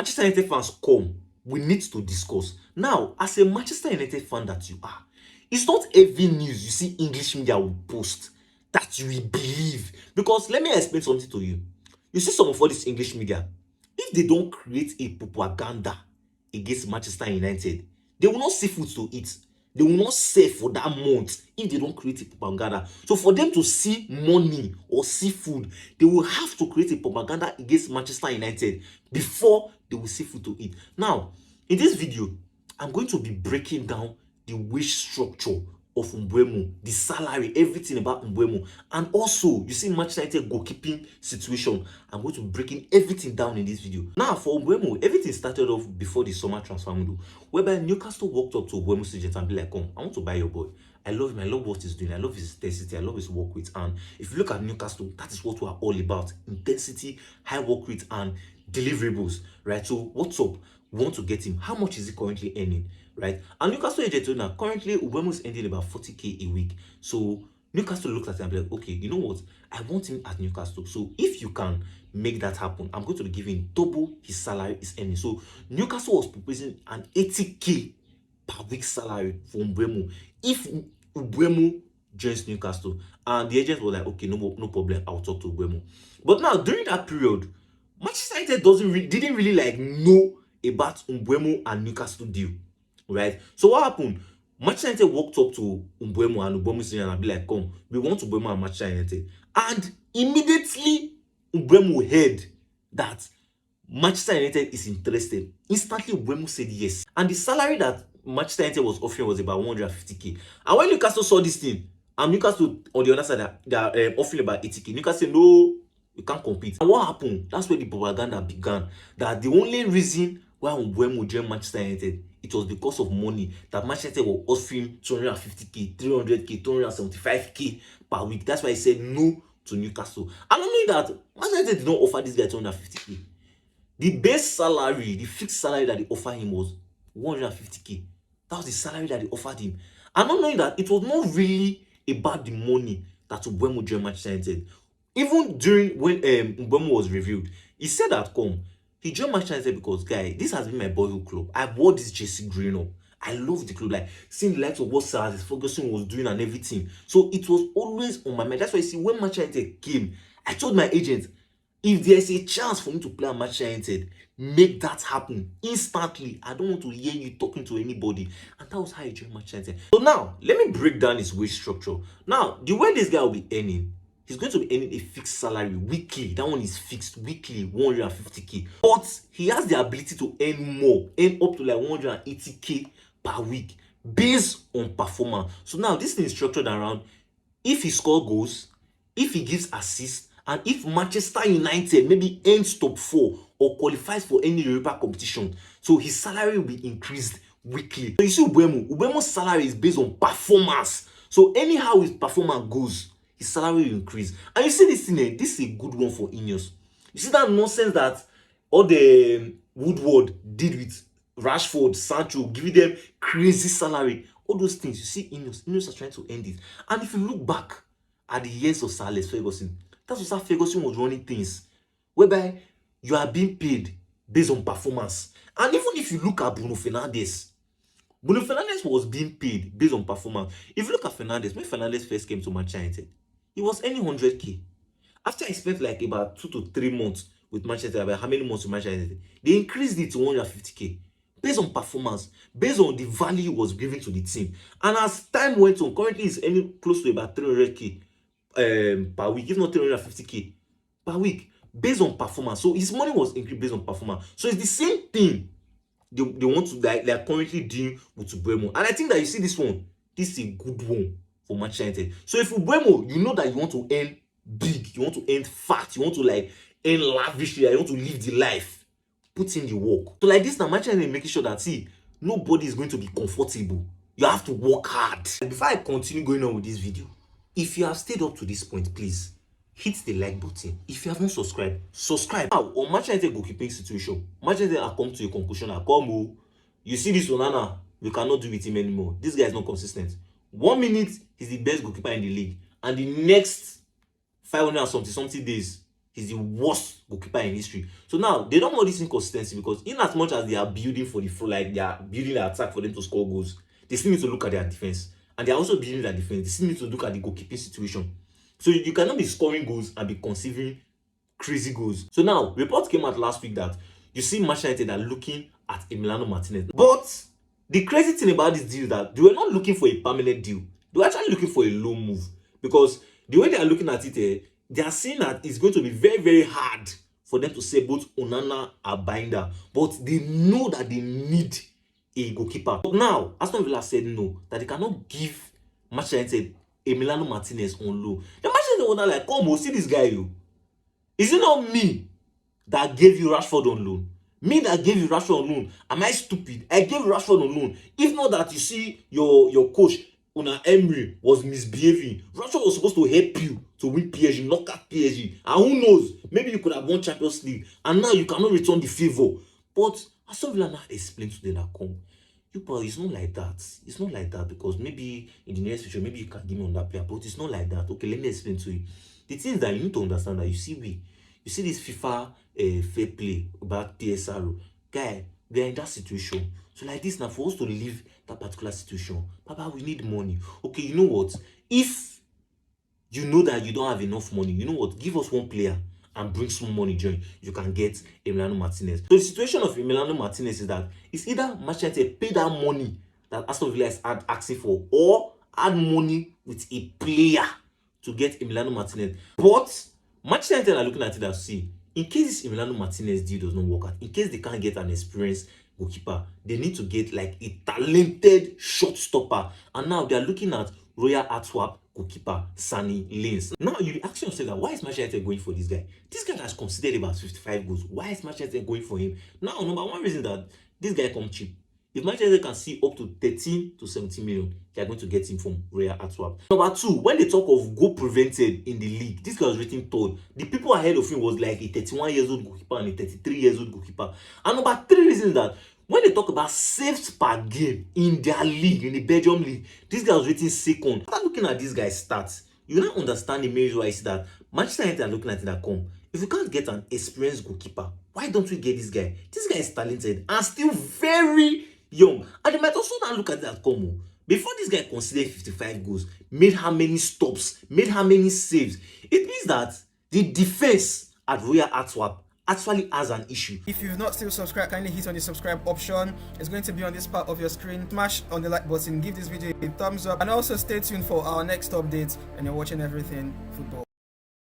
Manchester United fans, come. We need to discuss. Now, as a Manchester United fan that you are, it's not every news you see English media will post that you will believe. Because let me explain something to you. You see some of all this English media, if they don't create a propaganda against Manchester United, they will not see food to eat. They will not save for that month if they don't create a propaganda. So for them to see money or see food, they will have to create a propaganda against Manchester United before they will see food to eat. Now, in this video, I'm going to be breaking down the wage structure of Mbuemo, the salary, everything about Mbuemo, and also you see Manchester United goalkeeping situation. I'm going to be breaking everything down in this video. Now for Mbuemo, everything started off before the summer transfer window, whereby Newcastle walked up to Mbuemo's agent and be like, come, I want to buy your boy. I love him, I love what he's doing, I love his intensity, I love his work rate. And if you look at Newcastle, that is what we are all about: intensity, high work rate, and deliverables, right? So what's up? We want to get him. How much is he currently earning, right? And Newcastle agent told now currently Mbeumo is earning about 40k a week. So Newcastle looked at him and be like, okay, you know what? I want him at Newcastle. So if you can make that happen, I'm going to be giving double his salary is earning. So Newcastle was proposing an 80k per week salary for Mbeumo if Mbeumo joins Newcastle. And the agent was like, okay, no problem, I'll talk to Mbeumo. But now during that period, Manchester United didn't really like know about Mbeumo and Newcastle deal, right? So what happened? Manchester United walked up to Mbuemo and Mbeumo's agent and be like, come, we want Mbuemo and Manchester United. And immediately Mbuemo heard that Manchester United is interested. Instantly Mbuemo said yes. And the salary that Manchester United was offering was about 150k. And when Newcastle saw this thing, and Newcastle on the other side, they are offering about 80k, Newcastle said, no, you can't compete. And what happened? That's where the propaganda began. That the only reason why Mbuemo joined Manchester United, it was because of money. That Manchester United were offering 250k, 300k, 275k per week. That's why he said no to Newcastle. And only that, Manchester United did not offer this guy 250k. The base salary, the fixed salary that they offered him was 150k. That was the salary that they offered him. And not knowing that it was not really about the money that Mbuemo joined Manchester United. Even during when Mbuemo was reviewed, he said that he joined Manchester United because, guy, this has been my boyhood club. I wore this jersey growing up. I love the club, like seeing the likes of what Sir Alex Ferguson was doing and everything. So it was always on my mind. That's why you see when Manchester United came, I told my agent, if there's a chance for me to play at Manchester United, make that happen instantly. I don't want to hear you talking to anybody. And that was how I joined Manchester United. So now, let me break down his wage structure. Now, the way this guy will be earning, he's going to be earning a fixed salary weekly. That one is fixed weekly, 150k. But he has the ability to earn more, earn up to like 180k per week based on performance. So now this thing is structured around if he scores goals, if he gives assists, and if Manchester United maybe ends top 4 or qualifies for any Europa competition, so his salary will be increased weekly. So you see Mbuemo's salary is based on performance. So anyhow his performance goes, his salary will increase. And you see this thing, this is a good one for Ineos. You see that nonsense that all the Woodward did with Rashford, Sancho, giving them crazy salary, all those things. You see Ineos are trying to end it. And if you look back at the years of Sir Alex Ferguson, that's how Ferguson was running things, whereby you are being paid based on performance. And even if you look at Bruno Fernandes was being paid based on performance. If you look at Fernandes, when Fernandes first came to Manchester United, he was earning 100k. After he spent like about 2 to 3 months with Manchester, about how many months with Manchester United, they increased it to 150k based on performance, based on the value he was giving to the team. And as time went on, currently he's earning close to about 300k per week, if not 350k per week, based on performance. So his money was increased based on performance. So it's the same thing they want to, they are currently doing with Mbuemo. And I think that you see this one, this is a good one for Manchester United. So if Mbuemo, you know that you want to earn big, you want to earn fat, you want to like earn lavishly, you want to live the life, put in the work. So like this now, Manchester United making sure that, see, nobody is going to be comfortable. You have to work hard. And before I continue going on with this video, if you have stayed up to this point, please hit the like button. If you haven't subscribed, subscribe. Now, on Manchester United goalkeeping situation, Manchester United have come to a conclusion. You see this Onana, we cannot do with him anymore. This guy is not consistent. 1 minute, he's the best goalkeeper in the league. And the next 500 and something days, he's the worst goalkeeper in history. So now they don't want this inconsistency, because in as much as they are building for the flow, like they are building the attack for them to score goals, they still need to look at their defense. And they are also building their defense. They still need to look at the goalkeeping situation. So you cannot be scoring goals and be conceiving crazy goals. So now reports came out last week that you see Manchester United are looking at Emiliano Martinez. But the crazy thing about this deal is that they were not looking for a permanent deal. They were actually looking for a loan move, because the way they are looking at it, they are saying that it's going to be very, very hard for them to say both Onana and Binder, but they know that they need a goalkeeper. But now, Aston Villa said no, that they cannot give Manchester United Emiliano Martinez on loan. The Manchester United were like, come, we'll see this guy, you. Is it not me that gave you Rashford on loan? Me that gave you Rashford on loan? Am I stupid? I gave Rashford on loan. If not that you see your coach, Una Emery, was misbehaving, Rashford was supposed to help you to win PSG, knock out PSG. And who knows, maybe you could have won Champions League. And now you cannot return the favor. But Aston Villa now explained to them that, come, you bro, it's not like that. It's not like that, because maybe in the near future, maybe you can give me on that player. But it's not like that. Okay, let me explain to you. The thing is that you need to understand that you see this FIFA fair play about PSRO. Guy, we are in that situation. So like this now, for us to leave that particular situation, Papa, we need money. Okay, you know what? If you know that you don't have enough money, you know what? Give us one player and bring some money, join. You can get Emiliano Martinez. So the situation of Emiliano Martinez is that it's either Manchester United pay that money that Aston Villa is asking for, or add money with a player to get Emiliano Martinez. But Manchester United are looking at it as, see, in case this Emiliano Martinez deal does not work out, in case they can't get an experienced goalkeeper, they need to get like a talented shot stopper. And now they are looking at Royal Antwerp goalkeeper Sani Lins. Now you ask yourself that, why is Manchester United going for this guy? This guy has considered about 55 goals. Why is Manchester United going for him? Now, number one reason that this guy comes cheap. If Manchester United can see up to 13 to 17 million, they are going to get him from Royal Antwerp. Number two, when they talk of goal prevented in the league, this guy was rated third. The people ahead of him was like a 31 years old goalkeeper and a 33 years old goalkeeper. And number three reason that when they talk about saves per game in their league, in the Belgium league, this guy was rating second. After looking at this guy's stats, you now understand the main reason why it's that Manchester United are looking at it that, come, if we can't get an experienced goalkeeper, why don't we get this guy? This guy is talented and still very young. And they might also now look at that, come, before this guy considered 55 goals, made how many stops, made how many saves, it means that the defense at Royal Antwerp actually has an issue. If you've not still subscribed, kindly hit on the subscribe option. It's going to be on this part of your screen. Smash on the like button, give this video a thumbs up, and also stay tuned for our next update. And you're watching Everything Football.